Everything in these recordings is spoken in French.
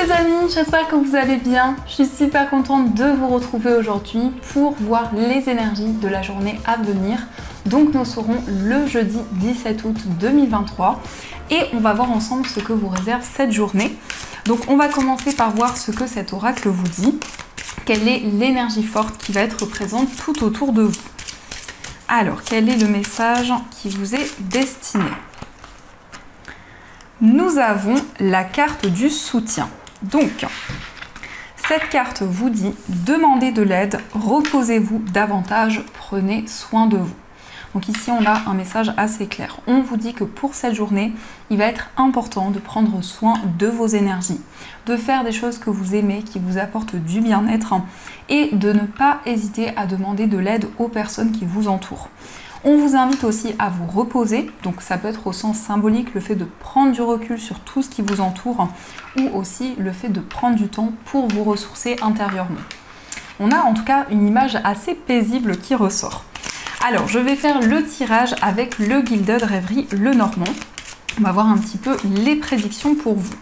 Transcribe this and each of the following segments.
les amis, j'espère que vous allez bien. Je suis super contente de vous retrouver aujourd'hui pour voir les énergies de la journée à venir. Donc nous serons le jeudi 17 août 2023 et on va voir ensemble ce que vous réserve cette journée. Donc on va commencer par voir ce que cet oracle vous dit. Quelle est l'énergie forte qui va être présente tout autour de vous? Alors, quel est le message qui vous est destiné? Nous avons la carte du soutien. Donc, cette carte vous dit « Demandez de l'aide, reposez-vous davantage, prenez soin de vous ». Donc ici, on a un message assez clair. On vous dit que pour cette journée, il va être important de prendre soin de vos énergies, de faire des choses que vous aimez, qui vous apportent du bien-être et de ne pas hésiter à demander de l'aide aux personnes qui vous entourent. On vous invite aussi à vous reposer, donc ça peut être au sens symbolique le fait de prendre du recul sur tout ce qui vous entoure ou aussi le fait de prendre du temps pour vous ressourcer intérieurement. On a en tout cas une image assez paisible qui ressort. Alors, je vais faire le tirage avec le Gilded Rêverie Lenormand. On va voir un petit peu les prédictions pour vous.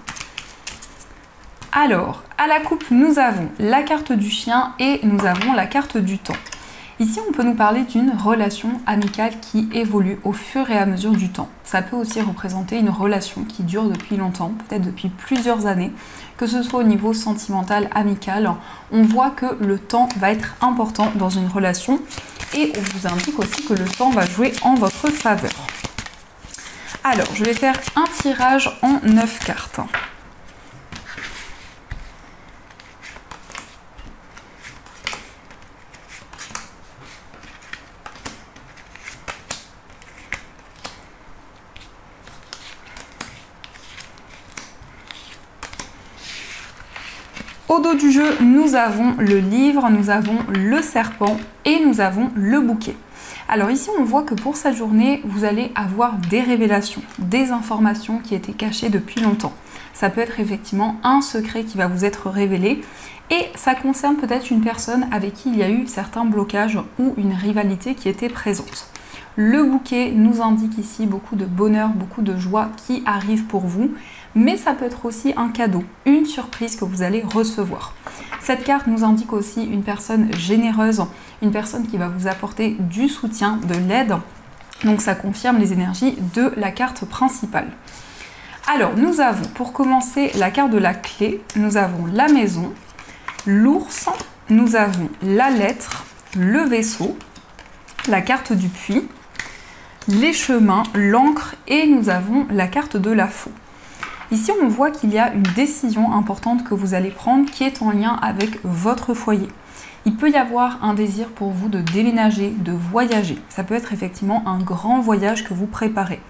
Alors, à la coupe, nous avons la carte du chien et nous avons la carte du temps. Ici, on peut nous parler d'une relation amicale qui évolue au fur et à mesure du temps. Ça peut aussi représenter une relation qui dure depuis longtemps, peut-être depuis plusieurs années, que ce soit au niveau sentimental, amical. On voit que le temps va être important dans une relation et on vous indique aussi que le temps va jouer en votre faveur. Alors, je vais faire un tirage en 9 cartes. Au dos du jeu, nous avons le livre, nous avons le serpent et nous avons le bouquet. Alors ici, on voit que pour cette journée, vous allez avoir des révélations, des informations qui étaient cachées depuis longtemps. Ça peut être effectivement un secret qui va vous être révélé et ça concerne peut-être une personne avec qui il y a eu certains blocages ou une rivalité qui était présente. Le bouquet nous indique ici beaucoup de bonheur, beaucoup de joie qui arrive pour vous. Mais ça peut être aussi un cadeau, une surprise que vous allez recevoir. Cette carte nous indique aussi une personne généreuse, une personne qui va vous apporter du soutien, de l'aide. Donc ça confirme les énergies de la carte principale. Alors nous avons pour commencer la carte de la clé, nous avons la maison, l'ours, nous avons la lettre, le vaisseau, la carte du puits, les chemins, l'encre et nous avons la carte de la faux. Ici, on voit qu'il y a une décision importante que vous allez prendre qui est en lien avec votre foyer. Il peut y avoir un désir pour vous de déménager, de voyager. Ça peut être effectivement un grand voyage que vous préparez.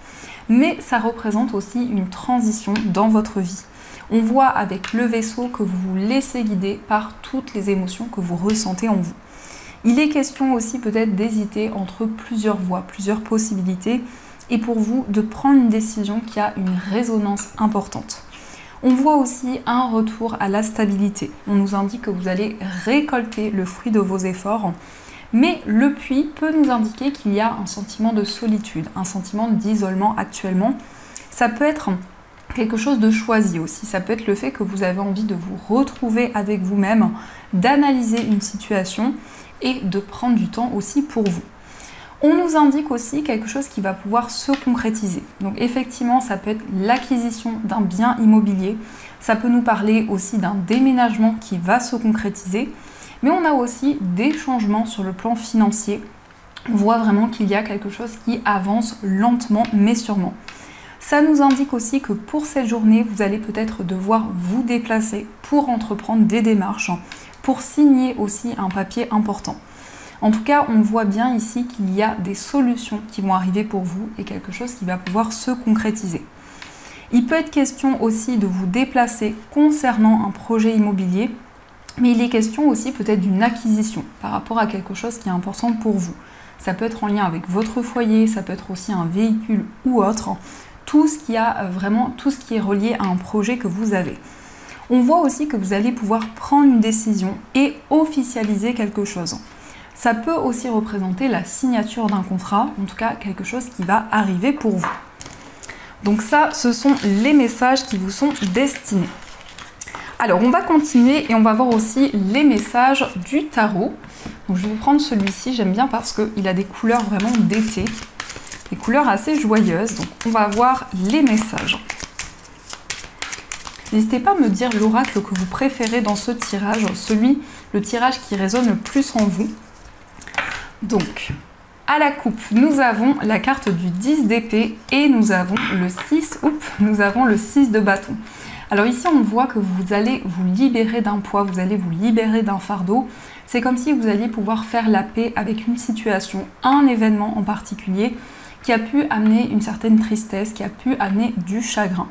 Mais ça représente aussi une transition dans votre vie. On voit avec le vaisseau que vous vous laissez guider par toutes les émotions que vous ressentez en vous. Il est question aussi peut-être d'hésiter entre plusieurs voies, plusieurs possibilités, et pour vous de prendre une décision qui a une résonance importante. On voit aussi un retour à la stabilité. On nous indique que vous allez récolter le fruit de vos efforts, mais le puits peut nous indiquer qu'il y a un sentiment de solitude, un sentiment d'isolement actuellement. Ça peut être quelque chose de choisi aussi. Ça peut être le fait que vous avez envie de vous retrouver avec vous-même, d'analyser une situation et de prendre du temps aussi pour vous. On nous indique aussi quelque chose qui va pouvoir se concrétiser. Donc effectivement, ça peut être l'acquisition d'un bien immobilier, ça peut nous parler aussi d'un déménagement qui va se concrétiser, mais on a aussi des changements sur le plan financier. On voit vraiment qu'il y a quelque chose qui avance lentement mais sûrement. Ça nous indique aussi que pour cette journée, vous allez peut-être devoir vous déplacer pour entreprendre des démarches, pour signer aussi un papier important. En tout cas, on voit bien ici qu'il y a des solutions qui vont arriver pour vous et quelque chose qui va pouvoir se concrétiser. Il peut être question aussi de vous déplacer concernant un projet immobilier, mais il est question aussi peut-être d'une acquisition par rapport à quelque chose qui est important pour vous. Ça peut être en lien avec votre foyer, ça peut être aussi un véhicule ou autre, tout ce qui est relié à un projet que vous avez. On voit aussi que vous allez pouvoir prendre une décision et officialiser quelque chose. Ça peut aussi représenter la signature d'un contrat, en tout cas quelque chose qui va arriver pour vous. Donc ça, ce sont les messages qui vous sont destinés. Alors on va continuer et on va voir aussi les messages du tarot. Donc je vais prendre celui-ci, j'aime bien parce qu'il a des couleurs vraiment d'été, des couleurs assez joyeuses. Donc on va voir les messages. N'hésitez pas à me dire l'oracle que vous préférez dans ce tirage, le tirage qui résonne le plus en vous. Donc, à la coupe, nous avons la carte du 10 d'épée et nous avons le 6, nous avons le 6 de bâton. Alors ici, on voit que vous allez vous libérer d'un poids, vous allez vous libérer d'un fardeau. C'est comme si vous alliez pouvoir faire la paix avec une situation, un événement en particulier qui a pu amener une certaine tristesse, qui a pu amener du chagrin.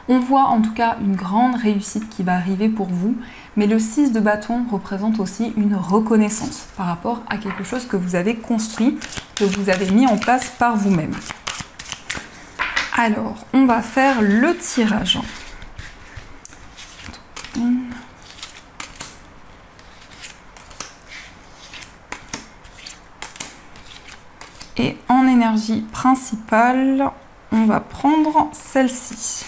On voit en tout cas une grande réussite qui va arriver pour vous, mais le 6 de bâton représente aussi une reconnaissance par rapport à quelque chose que vous avez construit, que vous avez mis en place par vous-même. Alors, on va faire le tirage. Et en énergie principale, on va prendre celle-ci.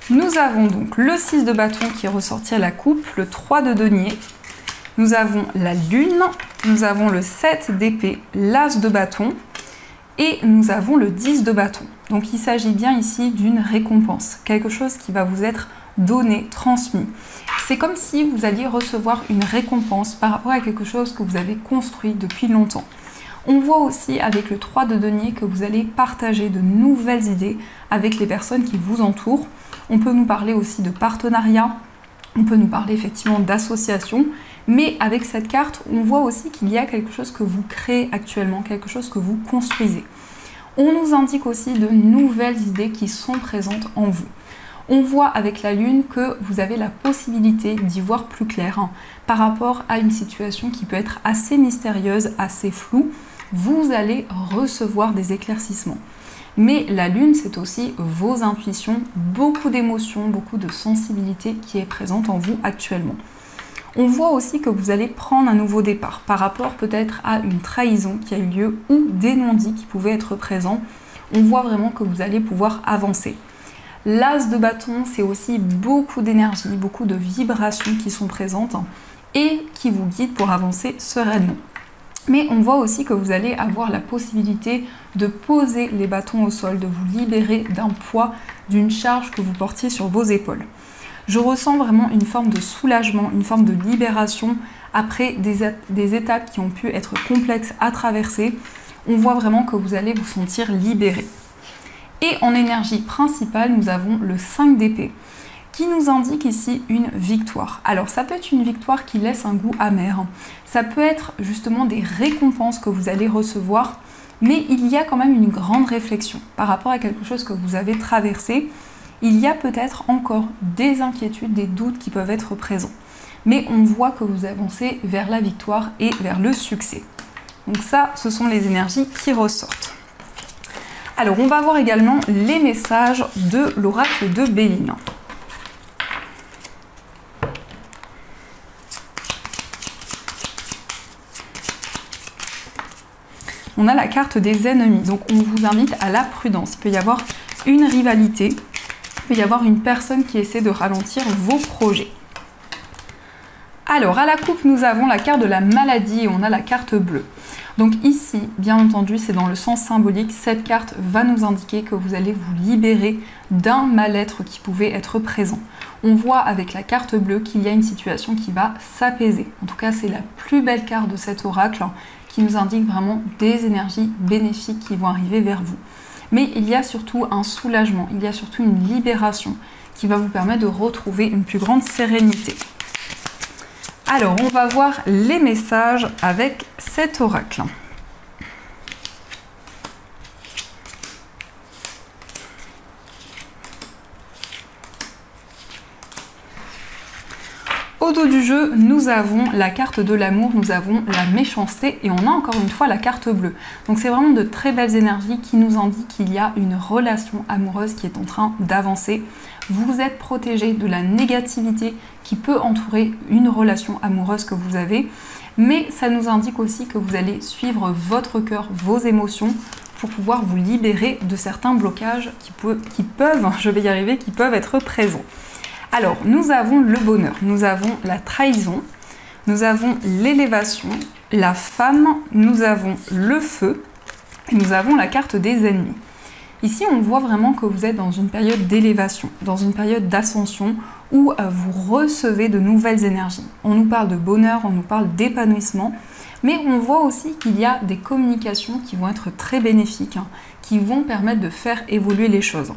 Nous avons donc le 6 de bâton qui est ressorti à la coupe, le 3 de denier, nous avons la lune, nous avons le 7 d'épée, l'as de bâton et nous avons le 10 de bâton. Donc il s'agit bien ici d'une récompense, quelque chose qui va vous être donné, transmis. C'est comme si vous alliez recevoir une récompense par rapport à quelque chose que vous avez construit depuis longtemps. On voit aussi avec le 3 de denier que vous allez partager de nouvelles idées avec les personnes qui vous entourent. On peut nous parler aussi de partenariat, on peut nous parler effectivement d'association, mais avec cette carte, on voit aussi qu'il y a quelque chose que vous créez actuellement, quelque chose que vous construisez. On nous indique aussi de nouvelles idées qui sont présentes en vous. On voit avec la lune que vous avez la possibilité d'y voir plus clair par rapport à une situation qui peut être assez mystérieuse, assez floue. Vous allez recevoir des éclaircissements. Mais la lune, c'est aussi vos intuitions, beaucoup d'émotions, beaucoup de sensibilité qui est présente en vous actuellement. On voit aussi que vous allez prendre un nouveau départ par rapport peut-être à une trahison qui a eu lieu ou des non-dits qui pouvaient être présents. On voit vraiment que vous allez pouvoir avancer. L'as de bâton, c'est aussi beaucoup d'énergie, beaucoup de vibrations qui sont présentes et qui vous guident pour avancer sereinement. Mais on voit aussi que vous allez avoir la possibilité de poser les bâtons au sol, de vous libérer d'un poids, d'une charge que vous portiez sur vos épaules. Je ressens vraiment une forme de soulagement, une forme de libération après des étapes qui ont pu être complexes à traverser. On voit vraiment que vous allez vous sentir libéré. Et en énergie principale, nous avons le 5 d'épée qui nous indique ici une victoire. Alors ça peut être une victoire qui laisse un goût amer, ça peut être justement des récompenses que vous allez recevoir, mais il y a quand même une grande réflexion par rapport à quelque chose que vous avez traversé. Il y a peut-être encore des inquiétudes, des doutes qui peuvent être présents, mais on voit que vous avancez vers la victoire et vers le succès. Donc ça, ce sont les énergies qui ressortent. Alors on va voir également les messages de l'oracle de Béline. On a la carte des ennemis, donc on vous invite à la prudence. Il peut y avoir une rivalité, il peut y avoir une personne qui essaie de ralentir vos projets. Alors, à la coupe, nous avons la carte de la maladie et on a la carte bleue. Donc ici, bien entendu, c'est dans le sens symbolique, cette carte va nous indiquer que vous allez vous libérer d'un mal-être qui pouvait être présent. On voit avec la carte bleue qu'il y a une situation qui va s'apaiser. En tout cas, c'est la plus belle carte de cet oracle qui nous indique vraiment des énergies bénéfiques qui vont arriver vers vous. Mais il y a surtout un soulagement, il y a surtout une libération qui va vous permettre de retrouver une plus grande sérénité. Alors, on va voir les messages avec cet oracle. Au dos du jeu, nous avons la carte de l'amour, nous avons la méchanceté et on a encore une fois la carte bleue. Donc c'est vraiment de très belles énergies qui nous indiquent qu'il y a une relation amoureuse qui est en train d'avancer. Vous êtes protégé de la négativité qui peut entourer une relation amoureuse que vous avez, mais ça nous indique aussi que vous allez suivre votre cœur, vos émotions. pour pouvoir vous libérer de certains blocages qui peuvent être présents. Alors, nous avons le bonheur, nous avons la trahison, nous avons l'élévation, la femme, nous avons le feu, et nous avons la carte des ennemis. Ici, on voit vraiment que vous êtes dans une période d'élévation, dans une période d'ascension, où vous recevez de nouvelles énergies. On nous parle de bonheur, on nous parle d'épanouissement, mais on voit aussi qu'il y a des communications qui vont être très bénéfiques, qui vont permettre de faire évoluer les choses.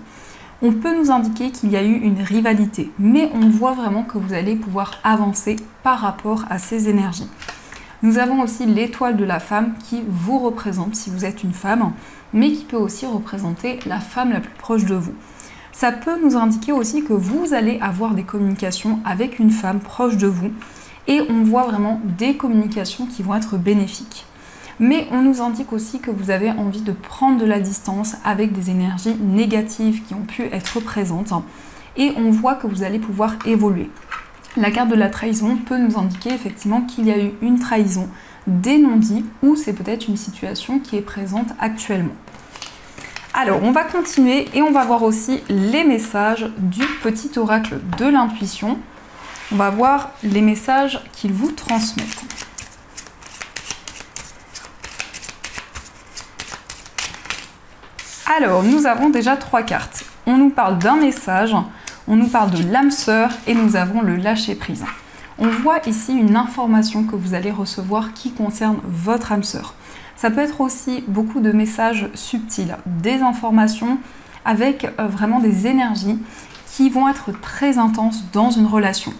On peut nous indiquer qu'il y a eu une rivalité, mais on voit vraiment que vous allez pouvoir avancer par rapport à ces énergies. Nous avons aussi l'étoile de la femme qui vous représente si vous êtes une femme, mais qui peut aussi représenter la femme la plus proche de vous. Ça peut nous indiquer aussi que vous allez avoir des communications avec une femme proche de vous et on voit vraiment des communications qui vont être bénéfiques. Mais on nous indique aussi que vous avez envie de prendre de la distance avec des énergies négatives qui ont pu être présentes et on voit que vous allez pouvoir évoluer. La carte de la trahison peut nous indiquer effectivement qu'il y a eu une trahison, des non-dits ou c'est peut-être une situation qui est présente actuellement. Alors, on va continuer et on va voir aussi les messages du petit oracle de l'intuition. On va voir les messages qu'ils vous transmettent. Alors, nous avons déjà 3 cartes. On nous parle d'un message, on nous parle de l'âme sœur et nous avons le lâcher-prise. On voit ici une information que vous allez recevoir qui concerne votre âme sœur. Ça peut être aussi beaucoup de messages subtils, des informations avec vraiment des énergies qui vont être très intenses dans une relation.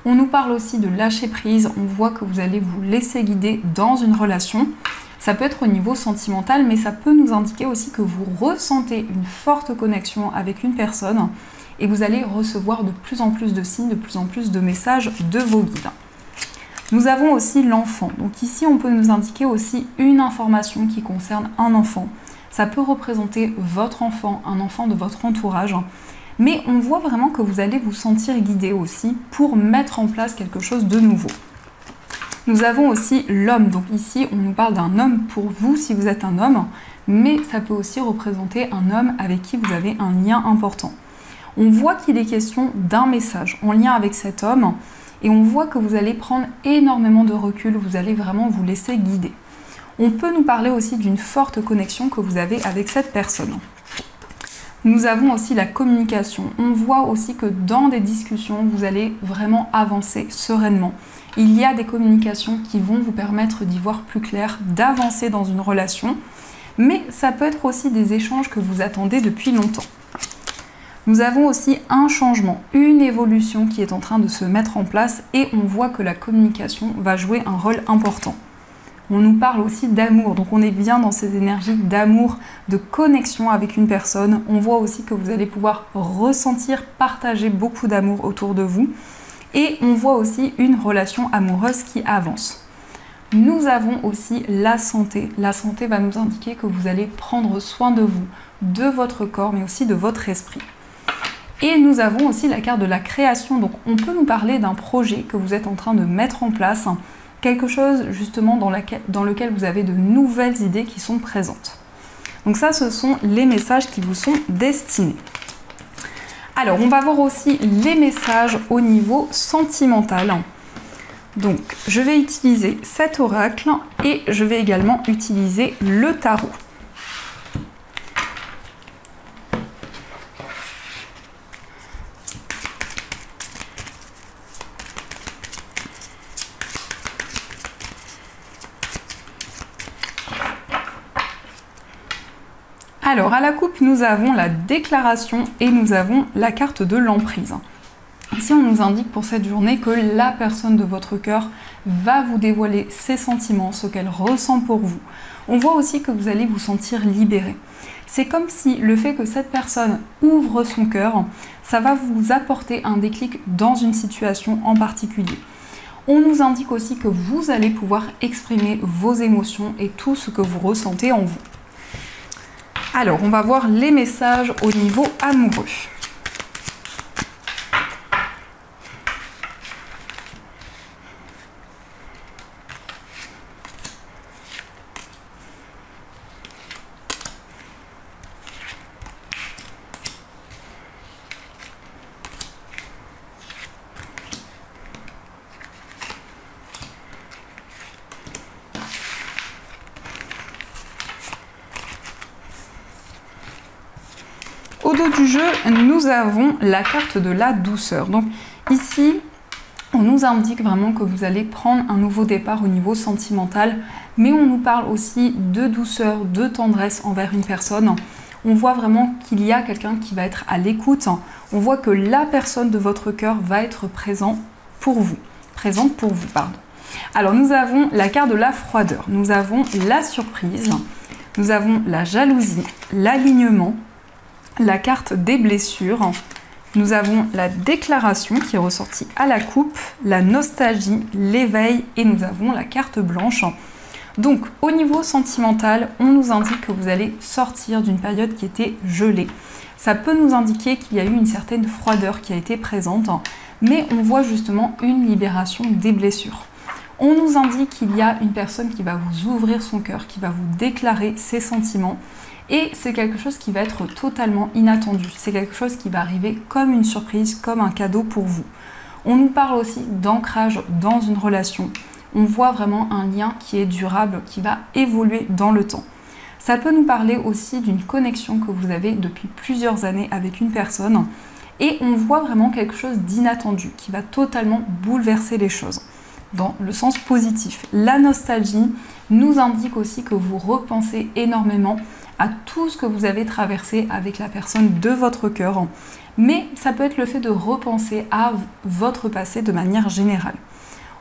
On nous parle aussi de lâcher prise, on voit que vous allez vous laisser guider dans une relation. Ça peut être au niveau sentimental, mais ça peut nous indiquer aussi que vous ressentez une forte connexion avec une personne et vous allez recevoir de plus en plus de signes, de plus en plus de messages de vos guides. Nous avons aussi l'enfant. Donc ici, on peut nous indiquer aussi une information qui concerne un enfant. Ça peut représenter votre enfant, un enfant de votre entourage. Mais on voit vraiment que vous allez vous sentir guidé aussi pour mettre en place quelque chose de nouveau. Nous avons aussi l'homme. Donc ici, on nous parle d'un homme pour vous si vous êtes un homme. Mais ça peut aussi représenter un homme avec qui vous avez un lien important. On voit qu'il est question d'un message en lien avec cet homme. Et on voit que vous allez prendre énormément de recul, vous allez vraiment vous laisser guider. On peut nous parler aussi d'une forte connexion que vous avez avec cette personne. Nous avons aussi la communication. On voit aussi que dans des discussions, vous allez vraiment avancer sereinement. Il y a des communications qui vont vous permettre d'y voir plus clair, d'avancer dans une relation. Mais ça peut être aussi des échanges que vous attendez depuis longtemps. Nous avons aussi un changement, une évolution qui est en train de se mettre en place et on voit que la communication va jouer un rôle important. On nous parle aussi d'amour, donc on est bien dans ces énergies d'amour, de connexion avec une personne. On voit aussi que vous allez pouvoir ressentir, partager beaucoup d'amour autour de vous et on voit aussi une relation amoureuse qui avance. Nous avons aussi la santé. La santé va nous indiquer que vous allez prendre soin de vous, de votre corps mais aussi de votre esprit. Et nous avons aussi la carte de la création, donc on peut nous parler d'un projet que vous êtes en train de mettre en place, quelque chose justement dans lequel vous avez de nouvelles idées qui sont présentes. Donc ça, ce sont les messages qui vous sont destinés. Alors, on va voir aussi les messages au niveau sentimental. Donc, je vais utiliser cet oracle et je vais également utiliser le tarot. Alors, à la coupe, nous avons la déclaration et nous avons la carte de l'emprise. Ici, on nous indique pour cette journée que la personne de votre cœur va vous dévoiler ses sentiments, ce qu'elle ressent pour vous. On voit aussi que vous allez vous sentir libéré. C'est comme si le fait que cette personne ouvre son cœur, ça va vous apporter un déclic dans une situation en particulier. On nous indique aussi que vous allez pouvoir exprimer vos émotions et tout ce que vous ressentez en vous. Alors, on va voir les messages au niveau amoureux. Au dos du jeu, nous avons la carte de la douceur. Donc ici, on nous indique vraiment que vous allez prendre un nouveau départ au niveau sentimental, mais on nous parle aussi de douceur, de tendresse envers une personne. On voit vraiment qu'il y a quelqu'un qui va être à l'écoute. On voit que la personne de votre cœur va être présente pour vous. Alors nous avons la carte de la froideur, nous avons la surprise, nous avons la jalousie, l'alignement, la carte des blessures, nous avons la déclaration qui est ressortie à la coupe, la nostalgie, l'éveil et nous avons la carte blanche. Donc au niveau sentimental, on nous indique que vous allez sortir d'une période qui était gelée. Ça peut nous indiquer qu'il y a eu une certaine froideur qui a été présente, mais on voit justement une libération des blessures. On nous indique qu'il y a une personne qui va vous ouvrir son cœur, qui va vous déclarer ses sentiments. Et c'est quelque chose qui va être totalement inattendu. C'est quelque chose qui va arriver comme une surprise, comme un cadeau pour vous. On nous parle aussi d'ancrage dans une relation. On voit vraiment un lien qui est durable, qui va évoluer dans le temps. Ça peut nous parler aussi d'une connexion que vous avez depuis plusieurs années avec une personne. Et on voit vraiment quelque chose d'inattendu, qui va totalement bouleverser les choses, dans le sens positif. La nostalgie nous indique aussi que vous repensez énormément à tout ce que vous avez traversé avec la personne de votre cœur. Mais ça peut être le fait de repenser à votre passé de manière générale.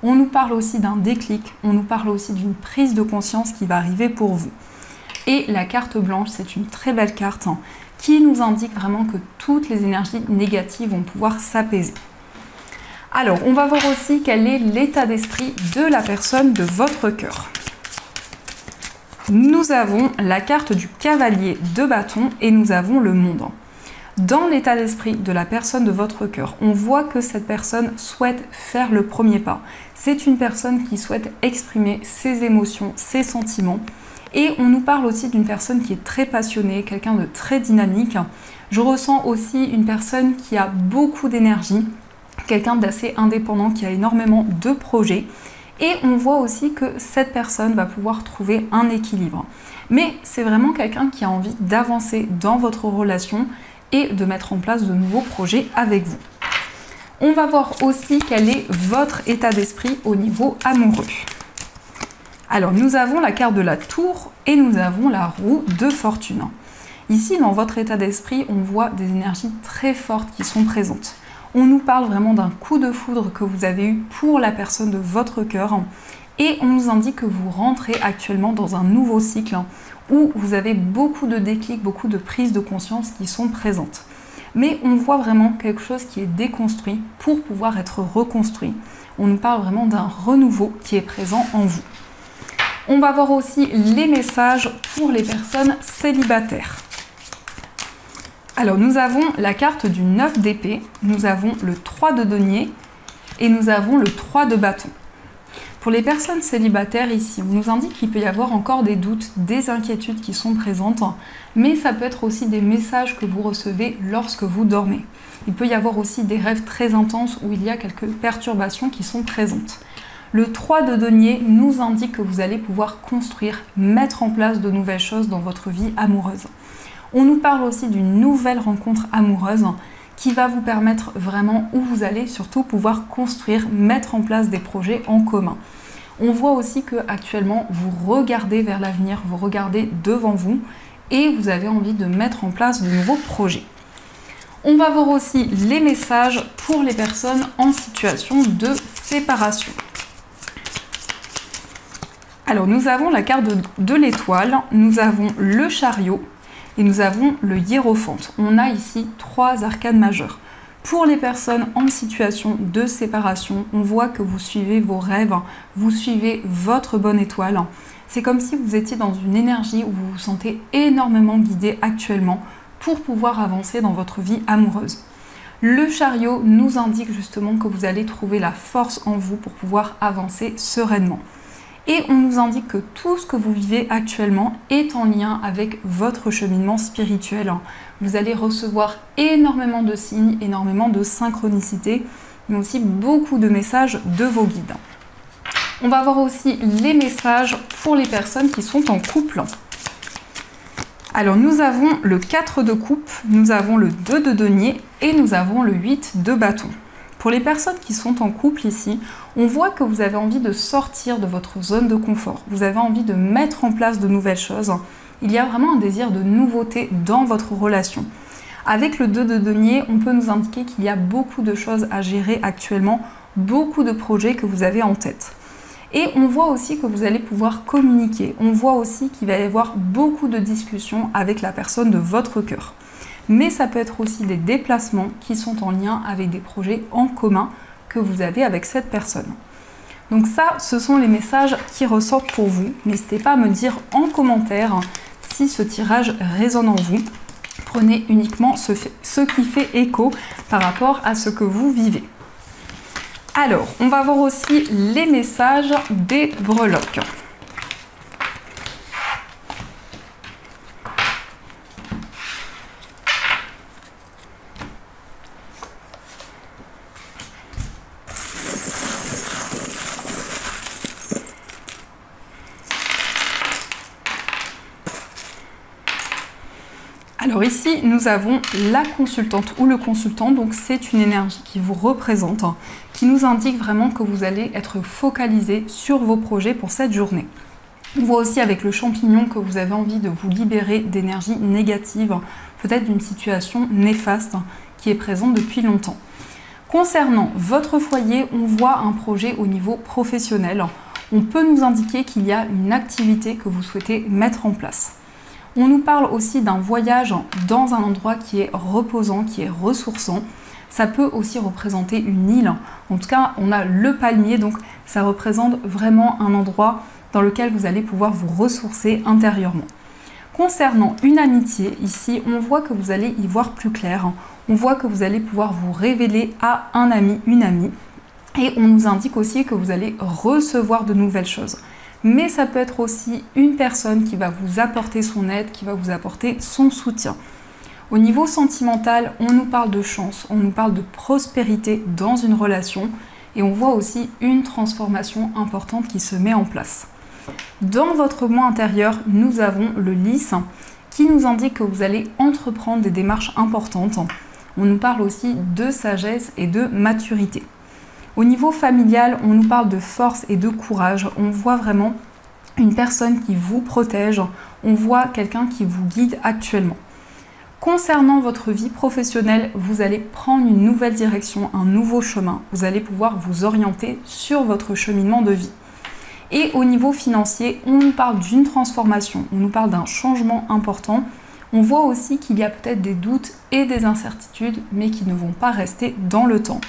On nous parle aussi d'un déclic, on nous parle aussi d'une prise de conscience qui va arriver pour vous. Et la carte blanche, c'est une très belle carte qui nous indique vraiment que toutes les énergies négatives vont pouvoir s'apaiser. Alors, on va voir aussi quel est l'état d'esprit de la personne de votre cœur. Nous avons la carte du cavalier de bâton et nous avons le monde. Dans l'état d'esprit de la personne de votre cœur, on voit que cette personne souhaite faire le premier pas. C'est une personne qui souhaite exprimer ses émotions, ses sentiments. Et on nous parle aussi d'une personne qui est très passionnée, quelqu'un de très dynamique. Je ressens aussi une personne qui a beaucoup d'énergie, quelqu'un d'assez indépendant, qui a énormément de projets. Et on voit aussi que cette personne va pouvoir trouver un équilibre. Mais c'est vraiment quelqu'un qui a envie d'avancer dans votre relation et de mettre en place de nouveaux projets avec vous. On va voir aussi quel est votre état d'esprit au niveau amoureux. Alors nous avons la carte de la tour et nous avons la roue de fortune. Ici dans votre état d'esprit, on voit des énergies très fortes qui sont présentes. On nous parle vraiment d'un coup de foudre que vous avez eu pour la personne de votre cœur et on nous indique que vous rentrez actuellement dans un nouveau cycle où vous avez beaucoup de déclics, beaucoup de prises de conscience qui sont présentes. Mais on voit vraiment quelque chose qui est déconstruit pour pouvoir être reconstruit. On nous parle vraiment d'un renouveau qui est présent en vous. On va voir aussi les messages pour les personnes célibataires. Alors nous avons la carte du 9 d'épée, nous avons le 3 de denier et nous avons le 3 de bâton. Pour les personnes célibataires ici, on nous indique qu'il peut y avoir encore des doutes, des inquiétudes qui sont présentes, mais ça peut être aussi des messages que vous recevez lorsque vous dormez. Il peut y avoir aussi des rêves très intenses où il y a quelques perturbations qui sont présentes. Le 3 de denier nous indique que vous allez pouvoir construire, mettre en place de nouvelles choses dans votre vie amoureuse. On nous parle aussi d'une nouvelle rencontre amoureuse qui va vous permettre vraiment, où vous allez surtout pouvoir construire, mettre en place des projets en commun. On voit aussi que actuellement vous regardez vers l'avenir, vous regardez devant vous et vous avez envie de mettre en place de nouveaux projets. On va voir aussi les messages pour les personnes en situation de séparation. Alors nous avons la carte de l'étoile, nous avons le chariot et nous avons le hiérophante. On a ici 3 arcanes majeures. Pour les personnes en situation de séparation, on voit que vous suivez vos rêves, vous suivez votre bonne étoile. C'est comme si vous étiez dans une énergie où vous vous sentez énormément guidé actuellement pour pouvoir avancer dans votre vie amoureuse. Le chariot nous indique justement que vous allez trouver la force en vous pour pouvoir avancer sereinement. Et on nous indique que tout ce que vous vivez actuellement est en lien avec votre cheminement spirituel. Vous allez recevoir énormément de signes, énormément de synchronicité, mais aussi beaucoup de messages de vos guides. On va voir aussi les messages pour les personnes qui sont en couple. Alors nous avons le 4 de coupe, nous avons le 2 de denier et nous avons le 8 de bâton. Pour les personnes qui sont en couple ici, on voit que vous avez envie de sortir de votre zone de confort. Vous avez envie de mettre en place de nouvelles choses. Il y a vraiment un désir de nouveauté dans votre relation. Avec le 2 de denier, on peut nous indiquer qu'il y a beaucoup de choses à gérer actuellement, beaucoup de projets que vous avez en tête. Et on voit aussi que vous allez pouvoir communiquer. On voit aussi qu'il va y avoir beaucoup de discussions avec la personne de votre cœur. Mais ça peut être aussi des déplacements qui sont en lien avec des projets en commun que vous avez avec cette personne. Donc ça, ce sont les messages qui ressortent pour vous. N'hésitez pas à me dire en commentaire si ce tirage résonne en vous. Prenez uniquement ce qui fait écho par rapport à ce que vous vivez. Alors, on va voir aussi les messages des breloques. Alors ici, nous avons la consultante ou le consultant, donc c'est une énergie qui vous représente, qui nous indique vraiment que vous allez être focalisé sur vos projets pour cette journée. On voit aussi avec le champignon que vous avez envie de vous libérer d'énergie négative, peut-être d'une situation néfaste qui est présente depuis longtemps. Concernant votre foyer, on voit un projet au niveau professionnel. On peut nous indiquer qu'il y a une activité que vous souhaitez mettre en place. On nous parle aussi d'un voyage dans un endroit qui est reposant, qui est ressourçant. Ça peut aussi représenter une île. En tout cas, on a le palmier, donc ça représente vraiment un endroit dans lequel vous allez pouvoir vous ressourcer intérieurement. Concernant une amitié, ici, on voit que vous allez y voir plus clair. On voit que vous allez pouvoir vous révéler à un ami, une amie. Et on nous indique aussi que vous allez recevoir de nouvelles choses. Mais ça peut être aussi une personne qui va vous apporter son aide, qui va vous apporter son soutien. Au niveau sentimental, on nous parle de chance, on nous parle de prospérité dans une relation et on voit aussi une transformation importante qui se met en place. Dans votre moi intérieur, nous avons le lys qui nous indique que vous allez entreprendre des démarches importantes. On nous parle aussi de sagesse et de maturité. Au niveau familial, on nous parle de force et de courage. On voit vraiment une personne qui vous protège. On voit quelqu'un qui vous guide actuellement. Concernant votre vie professionnelle, vous allez prendre une nouvelle direction, un nouveau chemin. Vous allez pouvoir vous orienter sur votre cheminement de vie. Et au niveau financier, on nous parle d'une transformation. On nous parle d'un changement important. On voit aussi qu'il y a peut-être des doutes et des incertitudes, mais qui ne vont pas rester dans le temps,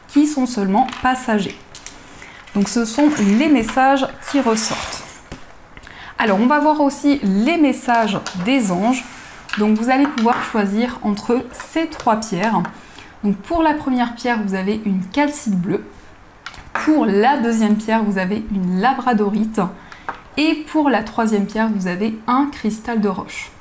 qui sont seulement passagers. Donc ce sont les messages qui ressortent. Alors on va voir aussi les messages des anges. Donc vous allez pouvoir choisir entre ces trois pierres. Donc pour la première pierre, vous avez une calcite bleue. Pour la deuxième pierre, vous avez une labradorite. Et pour la troisième pierre, vous avez un cristal de roche.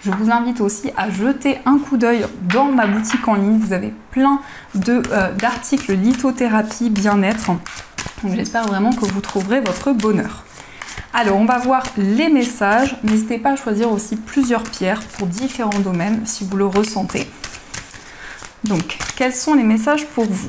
Je vous invite aussi à jeter un coup d'œil dans ma boutique en ligne. Vous avez plein d'articles lithothérapie, bien-être. Donc j'espère vraiment que vous trouverez votre bonheur. Alors on va voir les messages. N'hésitez pas à choisir aussi plusieurs pierres pour différents domaines si vous le ressentez. Donc quels sont les messages pour vous ?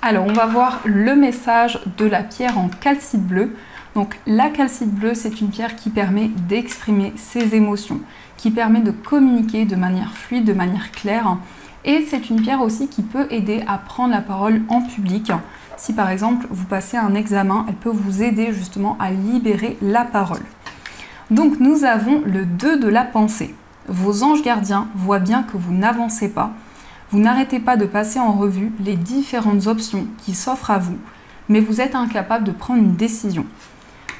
Alors, on va voir le message de la pierre en calcite bleue. Donc, la calcite bleue, c'est une pierre qui permet d'exprimer ses émotions, qui permet de communiquer de manière fluide, de manière claire. Et c'est une pierre aussi qui peut aider à prendre la parole en public. Si par exemple, vous passez un examen, elle peut vous aider justement à libérer la parole. Donc, nous avons le 2 de la pensée. Vos anges gardiens voient bien que vous n'avancez pas. Vous n'arrêtez pas de passer en revue les différentes options qui s'offrent à vous, mais vous êtes incapable de prendre une décision.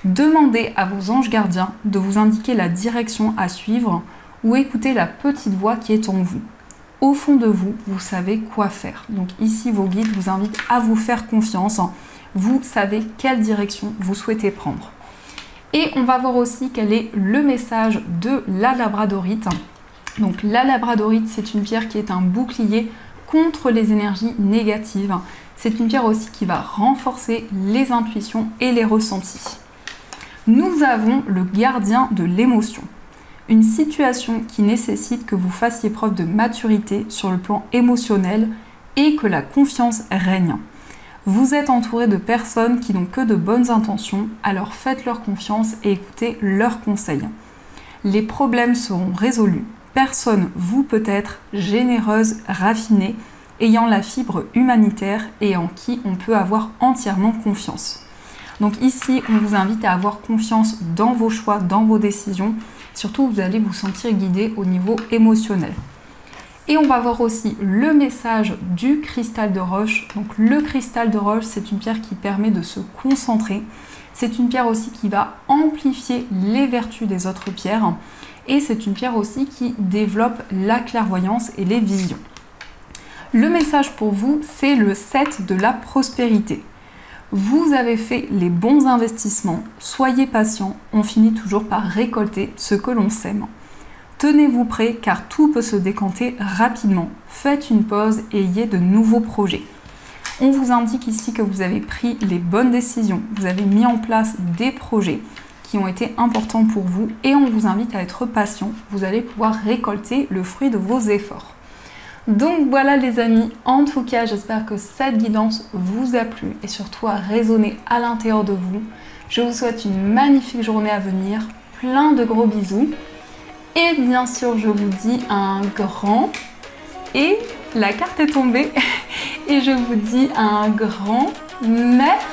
Demandez à vos anges gardiens de vous indiquer la direction à suivre ou écoutez la petite voix qui est en vous. Au fond de vous, vous savez quoi faire. Donc ici, vos guides vous invitent à vous faire confiance. Vous savez quelle direction vous souhaitez prendre. Et on va voir aussi quel est le message de la labradorite. Donc la labradorite, c'est une pierre qui est un bouclier contre les énergies négatives. C'est une pierre aussi qui va renforcer les intuitions et les ressentis. Nous avons le gardien de l'émotion. Une situation qui nécessite que vous fassiez preuve de maturité sur le plan émotionnel et que la confiance règne. Vous êtes entouré de personnes qui n'ont que de bonnes intentions, alors faites-leur confiance et écoutez leurs conseils. Les problèmes seront résolus. Personne, vous peut être généreuse, raffinée, ayant la fibre humanitaire et en qui on peut avoir entièrement confiance. Donc ici, on vous invite à avoir confiance dans vos choix, dans vos décisions. Surtout, vous allez vous sentir guidé au niveau émotionnel. Et on va voir aussi le message du cristal de roche. Donc le cristal de roche, c'est une pierre qui permet de se concentrer. C'est une pierre aussi qui va amplifier les vertus des autres pierres. Et c'est une pierre aussi qui développe la clairvoyance et les visions. Le message pour vous, c'est le 7 de la prospérité. Vous avez fait les bons investissements, soyez patient, on finit toujours par récolter ce que l'on sème. Tenez-vous prêt car tout peut se décanter rapidement. Faites une pause et ayez de nouveaux projets. On vous indique ici que vous avez pris les bonnes décisions, vous avez mis en place des projets qui ont été importants pour vous et on vous invite à être patient. Vous allez pouvoir récolter le fruit de vos efforts. Donc voilà les amis, en tout cas j'espère que cette guidance vous a plu et surtout a résonné à l'intérieur de vous. Je vous souhaite une magnifique journée à venir, plein de gros bisous. Et bien sûr, je vous dis un grand... Et la carte est tombée. Et je vous dis un grand merci.